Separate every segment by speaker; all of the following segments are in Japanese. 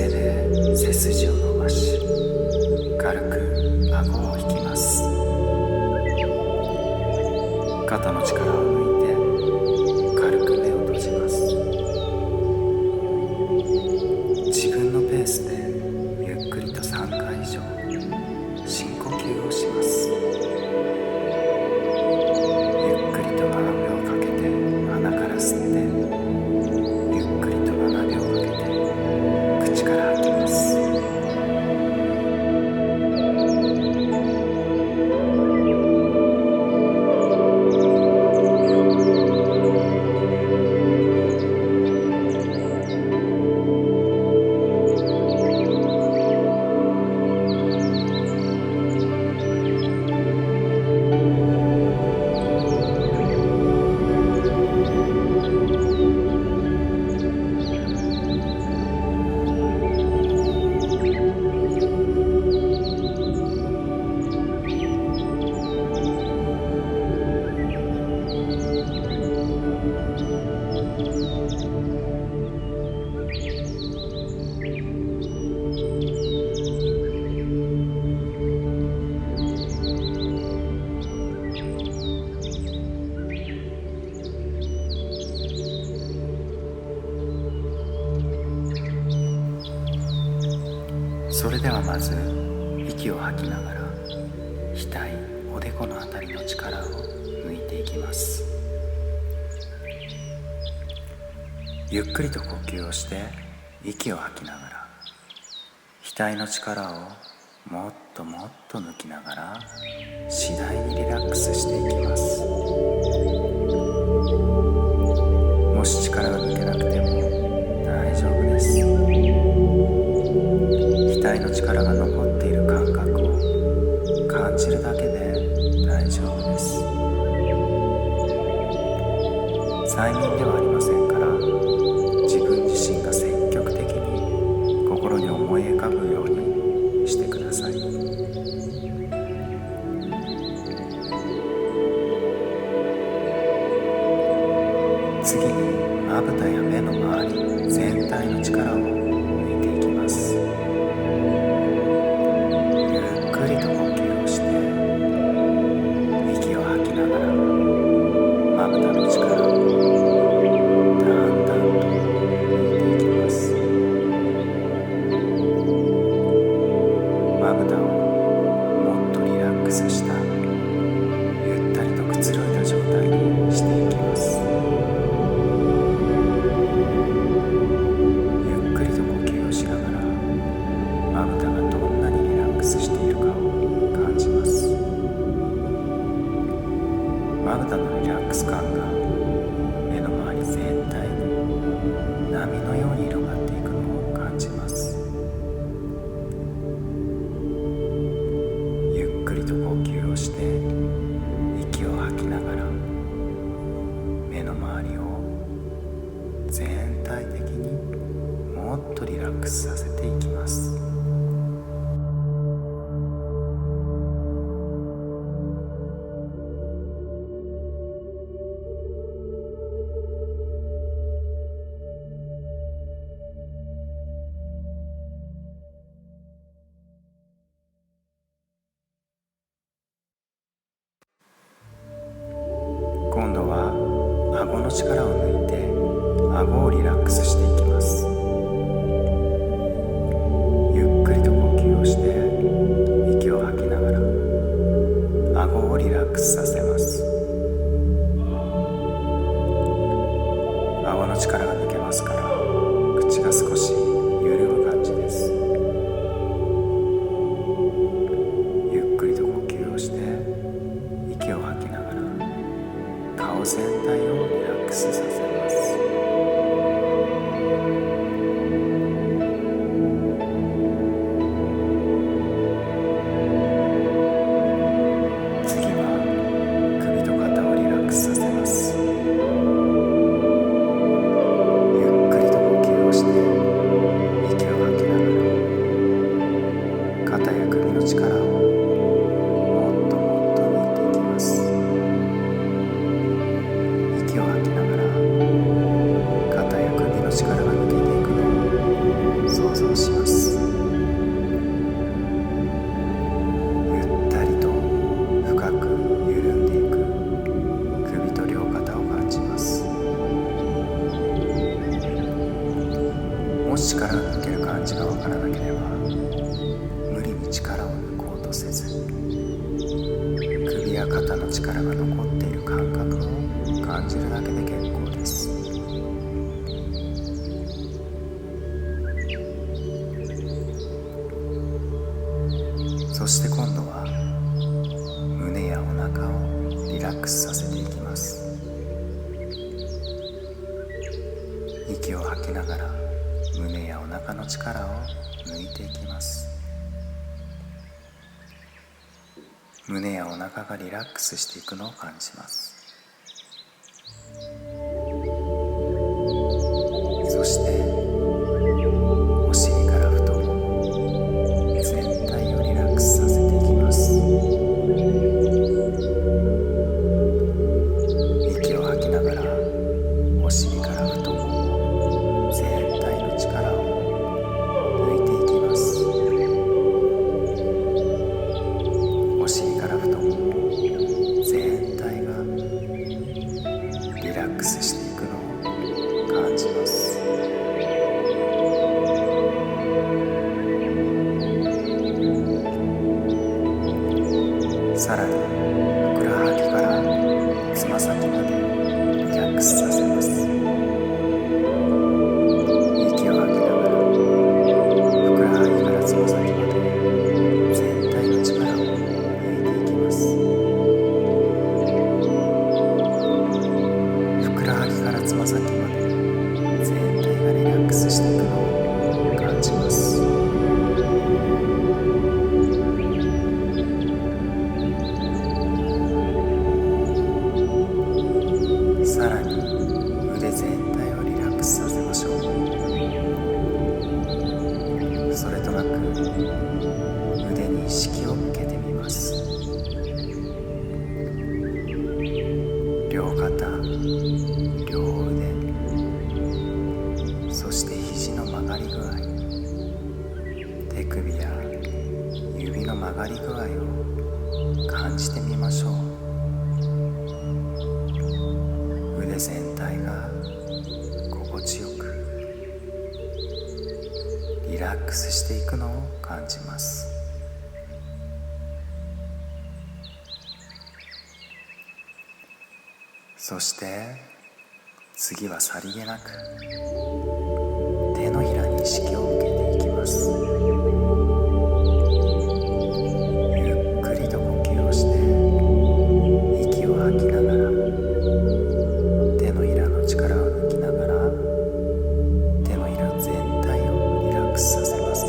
Speaker 1: 声で背筋を伸ばし、軽く顎を引きます。肩の力を抜いて軽く目を閉じます。自分のペースでゆっくりと3回以上深呼吸をします。ゆっくりと7秒かけて鼻から吸って、ゆっくりと7秒かけて口から吐きます。それではまず息を吐きながら額、おでこのあたりの力を抜いていきます。ゆっくりと呼吸をして息を吐きながら額の力をもっともっと抜きながら次第にリラックスしていきます。もし力が抜けなくても大丈夫です。額の力が残っている感覚を感じるだけで大丈夫です。催眠ではありませんから、自分自身が積極的に心に思い浮かぶようにしてください。次にまぶたや目の周り全体の力を抜いていきます。ゆっくりと呼吸をして息を吐きながらまぶたの力をだんだんと抜いていきます。まぶたをもっとリラックスしたゆったりとくつろいだ状態にしていきます。ゆっくりと呼吸をしながらまぶたがどんなにリラックスしているかを感じます。まぶたのリラックス感が目の周り全体に波のように広がっていくのを感じます。ゆっくりと呼吸をして息を吐きながら目の周りを全体的にもっとリラックスさせていきます。今度は顎の力を抜いて顎をリラックスしていきます。ゆ感じがわからなければ無理に力を抜こうとせず、首や肩の力が残っている感覚を感じるだけで結構です。そして今度は胸やお腹をリラックスさせていきます。息を吐きながら胸やお腹の力を抜いていきます。胸やお腹がリラックスしていくのを感じます。そしてお尻から太もも全体をリラックスさせていきます。息を吐きながらお尻から太もも全体の力を抜いていきます。お尻から太もも全体がリラックスしていくのを感じます。さらにふくらはぎからつま先までリラックスさせます。息を吐きながらふくらはぎからつま先まで全体の力を抜いていきます。ふくらはぎからつま先まで全体がリラックスしていくのを感じます。さらに腕全体をリラックスさせましょう。それとなく腕に意識を向けてみます。両肩、両腕、そして肘の曲がり具合、手首や指の曲がり具合を感じてみましょう。腕全体が心地よくリラックスしていくのを感じます。そして次はさりげなく手のひらに意識を向けていきます。ゆっくりと呼吸をして息を吐きながら手のひらの力を抜きながら手のひら全体をリラックスさせます。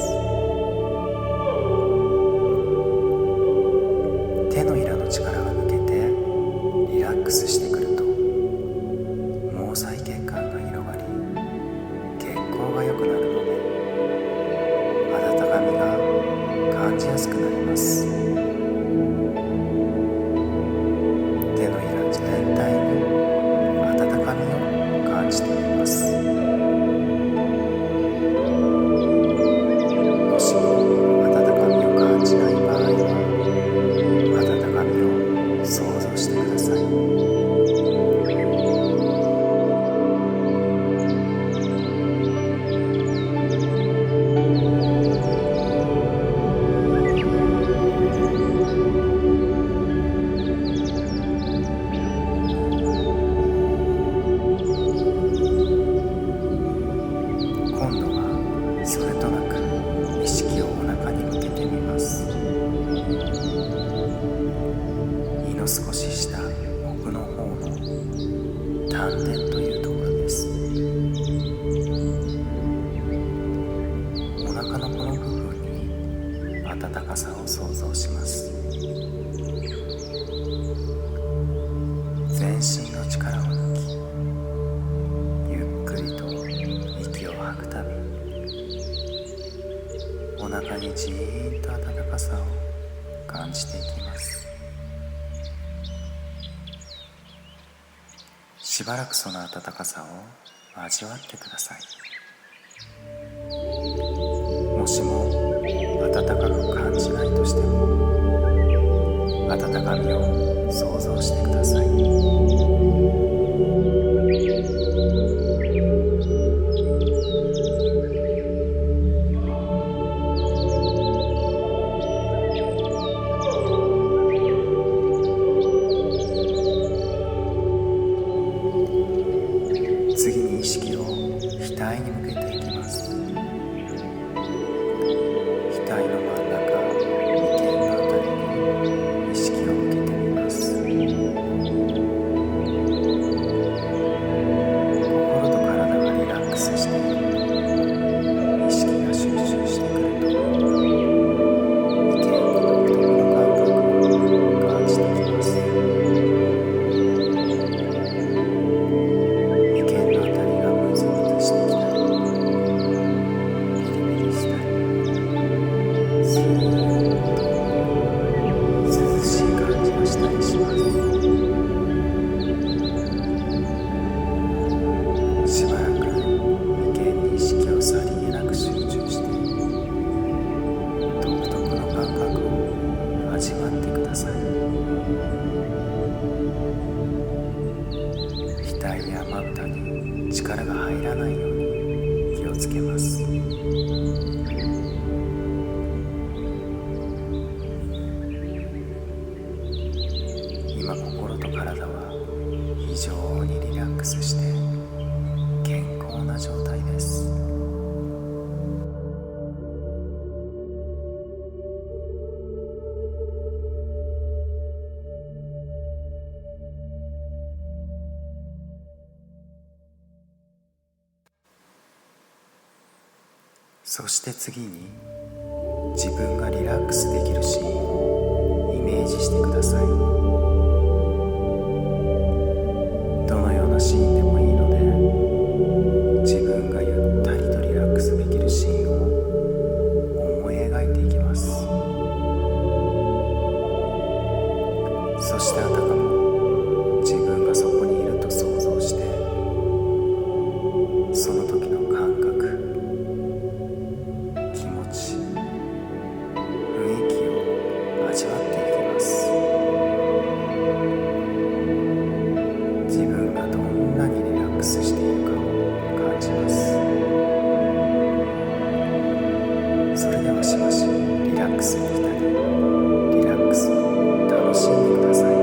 Speaker 1: 手のひらの力が抜けてリラックスしてくると毛細血管が広がり血行が良くなるので温かみが感じやすくなります。手のひら全体に温かみを感じてみます。もしも温かみを感じない場合は温かみを想像してください。今度はそれとなく意識をお腹に向けてみます。胃の少し下奥の方の丹田というところです。お腹のこの部分に温かさを想像します。全身の力を抜きゆっくりと息を吐くたびお腹にじーんと温かさを感じていきます。しばらくその温かさを味わってください。もしも温かく感じないとしても温かみを想像してください。そして次に自分がリラックスできるシーンをイメージしてください。どのようなシーンでもいいので、自分がゆったりとリラックスできるシーンを思い描いていきます。そしてあたかも自分がそこにいると想像して、その時の感覚、気持ち、雰囲気を味わっていきます。自分がどんなにリラックスしているかを感じます。それではしばしリラックスに浸り、リラックスを楽しんでください。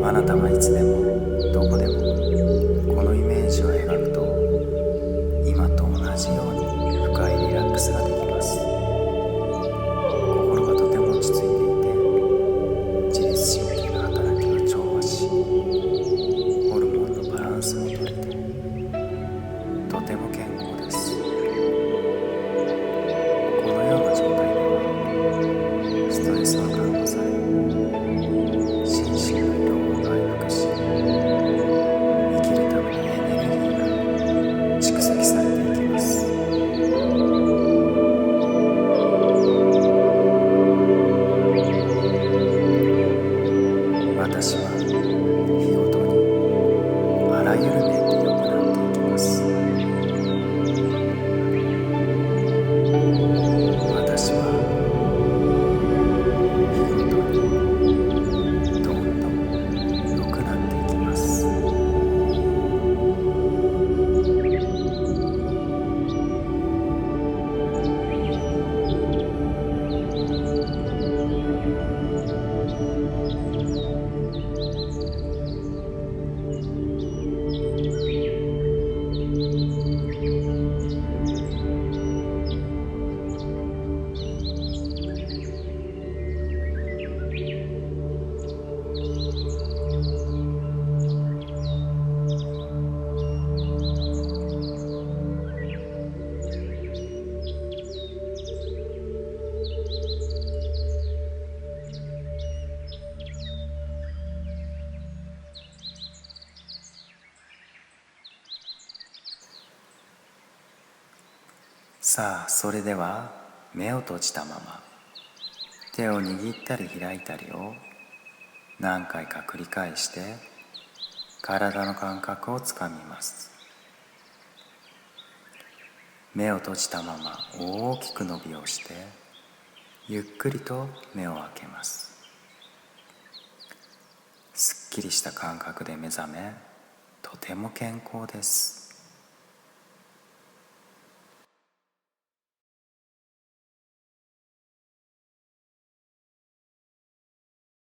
Speaker 1: あなたがいつでもどこでもこのイメージを描くと、今と同じように深いリラックスができます。心がとても落ち着いていて、自律神経の働きは調和し、ホルモンのバランスもとれて、とても健康です。このような状態ではストレスは緩和され、心身の疲労が回復し、生きるためのエネルギーが蓄積されていきます。私は日ごとにあらゆる面で良くなっていきます。私は日ごとにどんどん良くなっていきます。さあ、それでは目を閉じたまま手を握ったり開いたりを何回か繰り返して体の感覚をつかみます。目を閉じたまま大きく伸びをしてゆっくりと目を開けます。すっきりした感覚で目覚め、とても健康です。